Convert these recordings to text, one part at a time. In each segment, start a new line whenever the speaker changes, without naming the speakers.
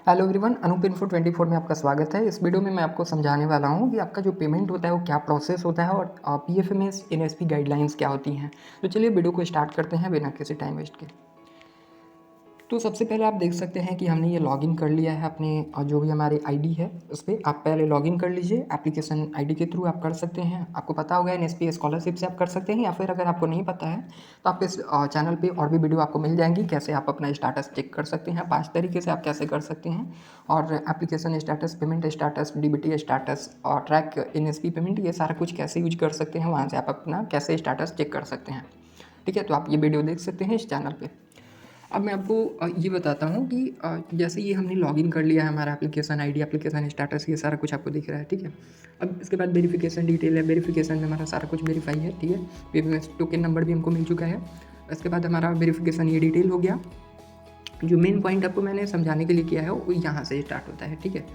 Hello everyone, Anoop info 24 में आपका स्वागत है। इस वीडियो में मैं आपको समझाने वाला हूँ कि आपका जो पेमेंट होता है वो क्या प्रोसेस होता है और पीएफएमएस एनएसपी गाइडलाइंस क्या होती हैं। तो चलिए वीडियो को स्टार्ट करते हैं बिना किसी टाइम वेस्ट के। तो सबसे पहले आप देख सकते हैं कि हमने ये लॉगिन कर लिया है अपने जो भी हमारे आईडी है उस पर आप पहले लॉगिन कर लीजिए। एप्लीकेशन आईडी के थ्रू आप कर सकते हैं। आपको पता होगा एनएसपी स्कॉलरशिप से आप कर सकते हैं, या फिर अगर आपको नहीं पता है तो आप इस चैनल पे और भी वीडियो आपको मिल जाएंगी कैसे आप अपना स्टेटस चेक कर सकते हैं। 5 तरीके से आप कैसे कर सकते हैं, और application status, payment status, DBT status और ट्रैक एनएसपी पेमेंट, ये सारा कुछ कैसे यूज कर सकते हैं, वहाँ से आप अपना कैसे स्टेटस चेक कर सकते हैं। ठीक है, तो आप ये वीडियो देख सकते हैं इस चैनल पर। अब मैं आपको ये बताता हूँ कि जैसे ये हमने लॉगिन कर लिया है, हमारा एप्लीकेशन आईडी, एप्लीकेशन स्टेटस, ये सारा कुछ आपको दिख रहा है। ठीक है, अब इसके बाद वेरिफिकेशन डिटेल है। वेरिफिकेशन में हमारा सारा कुछ वेरीफाई है। ठीक है, पेमेंट टोकन नंबर भी हमको मिल चुका है। इसके बाद हमारा वेरिफिकेशन ये डिटेल हो गया। जो मेन पॉइंट आपको मैंने समझाने के लिए किया है वो यहाँ से स्टार्ट होता है। ठीक है,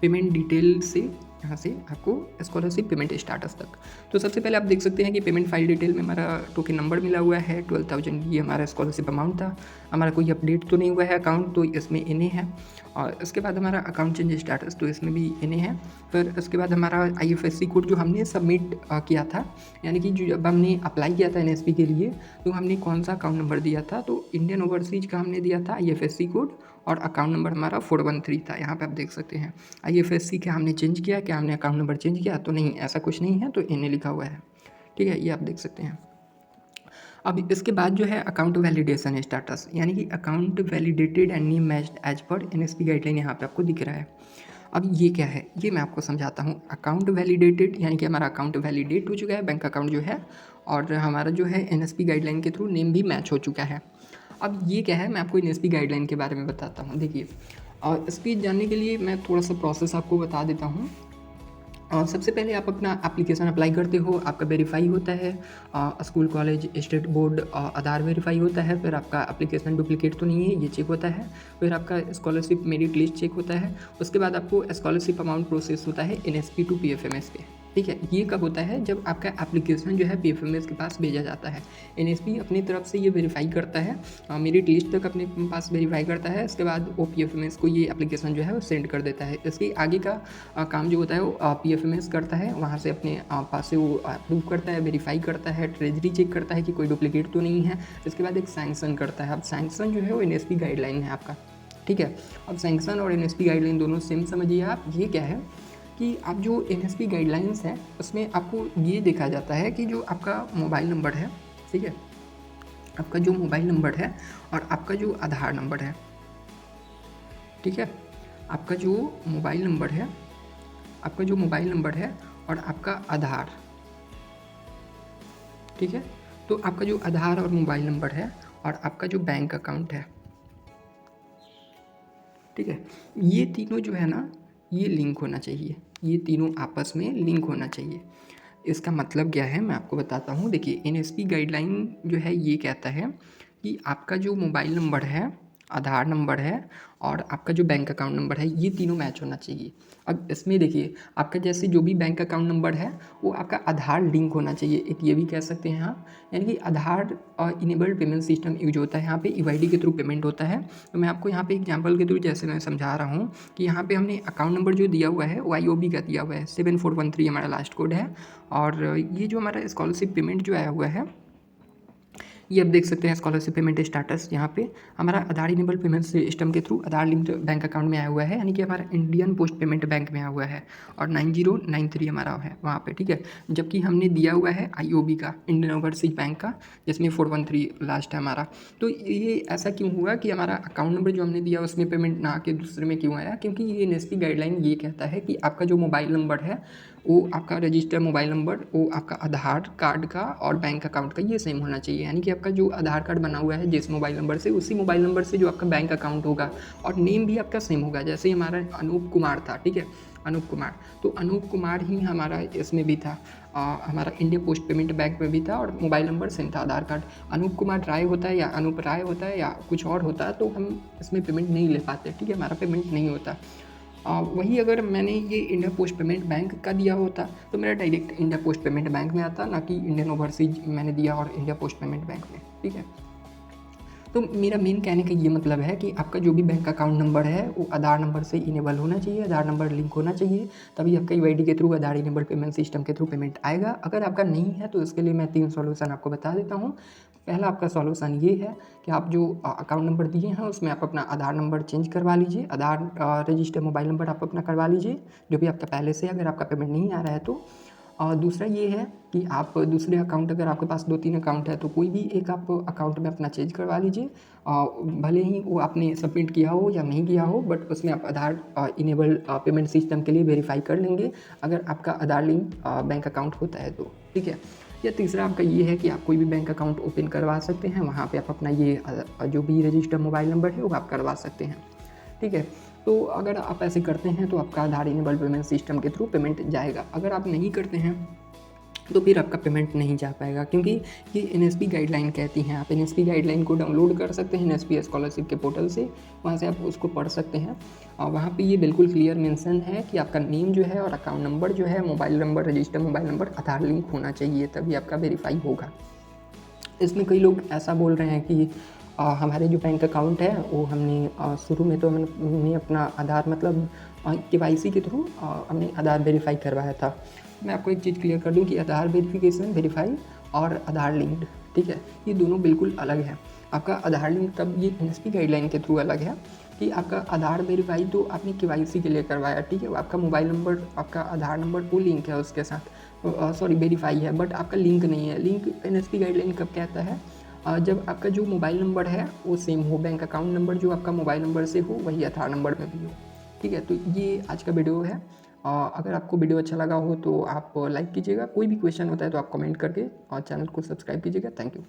पेमेंट डिटेल से यहाँ से आपको स्कॉलरशिप पेमेंट स्टाटस तक। तो सबसे पहले आप देख सकते हैं कि पेमेंट फाइल डिटेल में हमारा टोकन नंबर मिला हुआ है 12,000, ये हमारा स्कॉलरशिप अमाउंट था। हमारा कोई अपडेट तो नहीं हुआ है अकाउंट, तो इसमें इन्हें है। और इसके बाद हमारा अकाउंट चेंज स्टेटस, तो इसमें भी इन्हें है। फिर इसके बाद हमारा IFSC कोड जो हमने सबमिट किया था, यानी कि जब हमने अप्लाई किया था NSP के लिए, तो हमने कौन सा अकाउंट नंबर दिया था, तो इंडियन ओवरसीज का हमने दिया था IFSC कोड, और अकाउंट नंबर हमारा 413 था। यहाँ पे आप देख सकते हैं IFSC क्या हमने चेंज किया, क्या हमने अकाउंट नंबर चेंज किया, तो नहीं, ऐसा कुछ नहीं है, तो इन्हें लिखा हुआ है। ठीक है, ये आप देख सकते हैं। अब इसके बाद जो है अकाउंट वैलिडेशन स्टेटस, यानी कि अकाउंट वैलिडेटेड एंड नी matched as per NSP guideline, यहाँ पे आपको दिख रहा है। अब ये क्या है ये मैं आपको समझाता हूँ। अकाउंट वैलिडेटेड यानी कि हमारा अकाउंट वैलिडेट हो चुका है, बैंक अकाउंट जो है, और हमारा जो है NSP गाइडलाइन के थ्रू नेम भी मैच हो चुका है। अब ये क्या है, मैं आपको NSP गाइडलाइन के बारे में बताता हूँ। देखिए, और इसकी जानने के लिए मैं थोड़ा सा प्रोसेस आपको बता देता हूँ। और सबसे पहले आप अपना एप्लीकेशन अप्लाई करते हो, आपका वेरीफाई होता है, स्कूल, कॉलेज, स्टेट बोर्ड, आधार वेरीफाई होता है। फिर आपका एप्लीकेशन डुप्लीकेट तो नहीं है, ये चेक होता है। फिर आपका स्कॉलरशिप मेरिट लिस्ट चेक होता है। उसके बाद आपको स्कॉलरशिप अमाउंट प्रोसेस होता है NSP टू PFMS पे। ठीक है, ये कब होता है, जब आपका एप्लीकेशन जो है PFMS के पास भेजा जाता है। NSP अपनी तरफ से ये वेरीफाई करता है, मेरिट लिस्ट तक अपने पास वेरीफाई करता है। इसके बाद वो PFMS को ये एप्लीकेशन जो है वो सेंड कर देता है। इसके आगे का काम जो होता है वो PFMS करता है, वहाँ से अपने पास से वो अप्रूव करता है, वेरीफाई करता है, ट्रेजरी चेक करता है कि कोई डुप्लीकेट तो नहीं है। इसके बाद एक सैंक्शन करता है। अब सैंक्शन जो है वो NSP गाइडलाइन है आपका। ठीक है, अब सैंक्शन और NSP गाइडलाइन दोनों सेम समझिए आप। ये क्या है कि आप जो NSP गाइडलाइंस हैं उसमें आपको ये देखा जाता है कि जो आपका मोबाइल नंबर है, ठीक है, आपका जो मोबाइल नंबर है और आपका जो आधार नंबर है, ठीक है, आपका जो मोबाइल नंबर है, आपका जो मोबाइल नंबर है और आपका आधार, ठीक है, तो आपका जो आधार और मोबाइल नंबर है और आपका जो बैंक अकाउंट है, ठीक है, ये तीनों जो है ना, ये लिंक होना चाहिए। ये तीनों आपस में लिंक होना चाहिए। इसका मतलब क्या है मैं आपको बताता हूँ। देखिए, NSP गाइडलाइन जो है ये कहता है कि आपका जो मोबाइल नंबर है, आधार नंबर है और आपका जो बैंक अकाउंट नंबर है, ये तीनों मैच होना चाहिए। अब इसमें देखिए, आपका जैसे जो भी बैंक अकाउंट नंबर है वो आपका आधार लिंक होना चाहिए, एक ये भी कह सकते हैं आप। यानी कि आधार इनेबल्ड पेमेंट सिस्टम यूज होता है, यहाँ पे EYD के थ्रू पेमेंट होता है। तो मैं आपको यहाँ पे एग्जांपल के थ्रू जैसे मैं समझा रहा हूँ कि यहाँ पे हमने अकाउंट नंबर जो दिया हुआ है वो IOB का दिया हुआ है, 7413 हमारा लास्ट कोड है। और ये जो हमारा स्कॉलरशिप पेमेंट जो आया हुआ है, ये आप देख सकते हैं स्कॉलरशिप पेमेंट स्टेटस। यहाँ पे हमारा आधार इनेबल पेमेंट सिस्टम के थ्रू आधार लिंक्ड बैंक अकाउंट में आया हुआ है, यानी कि हमारा इंडियन पोस्ट पेमेंट बैंक में आया हुआ है, और 9093 हमारा है वहाँ पे। ठीक है, जबकि हमने दिया हुआ है IOB का, इंडियन ओवरसीज बैंक का, जिसमें 413 लास्ट है हमारा। तो ये ऐसा क्यों हुआ कि हमारा अकाउंट नंबर जो हमने दिया उसमें पेमेंट ना आके दूसरे में क्यों आया? क्योंकि ये NSP गाइडलाइन ये कहता है कि आपका जो मोबाइल नंबर है वो आपका रजिस्टर मोबाइल नंबर, वो आपका आधार कार्ड का और बैंक अकाउंट का ये सेम होना चाहिए। यानी कि आपका जो आधार कार्ड बना हुआ है जिस मोबाइल नंबर से, उसी मोबाइल नंबर से जो आपका बैंक अकाउंट होगा, और नेम भी आपका सेम होगा। जैसे हमारा अनूप कुमार था, ठीक है, अनूप कुमार, तो अनूप कुमार ही हमारा इसमें भी था, हमारा इंडिया पोस्ट पेमेंट बैंक में भी था, और मोबाइल नंबर सेम था, आधार कार्ड। अनूप कुमार राय होता है या अनूप राय होता है या कुछ और होता है तो हम इसमें पेमेंट नहीं ले पाते। ठीक है, हमारा पेमेंट नहीं होता। वही अगर मैंने ये इंडिया पोस्ट पेमेंट बैंक का दिया होता तो मेरा direct India post payment bank में आता, ना कि इंडियन ओवरसीज मैंने दिया और इंडिया पोस्ट पेमेंट बैंक में। ठीक है, तो मेरा मेन कहने का ये मतलब है कि आपका जो भी बैंक अकाउंट नंबर है वो आधार नंबर से इनेबल होना चाहिए, आधार नंबर लिंक होना चाहिए, तभी आपका यूआईडी के थ्रू आधार इनेबल पेमेंट सिस्टम के थ्रू पेमेंट आएगा। अगर आपका नहीं है तो इसके लिए मैं 3 सॉल्यूशन आपको बता देता हूँ। पहला आपका सॉल्यूशन ये है कि आप जो अकाउंट नंबर दिए हैं उसमें आप अपना आधार नंबर चेंज करवा लीजिए, आधार रजिस्टर मोबाइल नंबर आप अपना करवा लीजिए जो भी आपका पहले से, अगर आपका पेमेंट नहीं आ रहा है तो। और दूसरा ये है कि आप दूसरे अकाउंट, अगर आपके पास 2-3 अकाउंट है तो कोई भी एक आप अकाउंट में अपना चेंज करवा लीजिए। भले ही वो आपने सबमिट किया हो या नहीं किया हो, बट उसमें आप आधार इनेबल पेमेंट सिस्टम के लिए वेरीफाई कर लेंगे अगर आपका आधार लिंक बैंक अकाउंट होता है तो, ठीक है। या तीसरा आपका ये है कि आप कोई भी बैंक अकाउंट ओपन करवा सकते हैं, वहाँ पे आप अपना ये जो भी रजिस्टर मोबाइल नंबर है वो आप करवा सकते हैं, ठीक है। तो अगर आप ऐसे करते हैं तो आपका आधार इनेबल पेमेंट सिस्टम के थ्रू पेमेंट जाएगा। अगर आप नहीं करते हैं तो फिर आपका पेमेंट नहीं जा पाएगा, क्योंकि ये एनएसपी गाइडलाइन कहती हैं। आप एनएसपी गाइडलाइन को डाउनलोड कर सकते हैं एनएसपी स्कॉलरशिप के पोर्टल से, वहाँ से आप उसको पढ़ सकते हैं। और वहाँ पे ये बिल्कुल क्लियर मेंशन है कि आपका नेम जो है और अकाउंट नंबर जो है, mobile number, register mobile number Aadhaar link होना चाहिए, तभी आपका वेरीफाई होगा। इसमें कई लोग ऐसा बोल रहे हैं कि हमारे जो बैंक अकाउंट है वो हमने शुरू में तो हमने अपना आधार मतलब केवाईसी के थ्रू हमने आधार वेरीफाई करवाया था। मैं आपको एक चीज़ क्लियर कर दूं कि आधार वेरिफिकेशन, वेरीफाई और आधार लिंक्ड, ठीक है, ये दोनों बिल्कुल अलग है। आपका आधार लिंक तब ये एनएसपी गाइडलाइन के थ्रू अलग है कि आपका आधार वेरीफाई तो आपने केवाईसी के लिए करवाया, ठीक है, आपका मोबाइल नंबर, आपका आधार नंबर वो लिंक है उसके साथ, सॉरी वेरीफाई है, बट आपका लिंक नहीं है। लिंक एनएसपी गाइडलाइन कब कहता है? जब आपका जो मोबाइल नंबर है वो सेम हो, बैंक अकाउंट नंबर जो आपका मोबाइल नंबर से हो वही आधार नंबर में भी हो, ठीक है। तो ये आज का वीडियो है। अगर आपको वीडियो अच्छा लगा हो तो आप लाइक कीजिएगा, कोई भी क्वेश्चन होता है तो आप कमेंट करके और चैनल को सब्सक्राइब कीजिएगा। Thank you.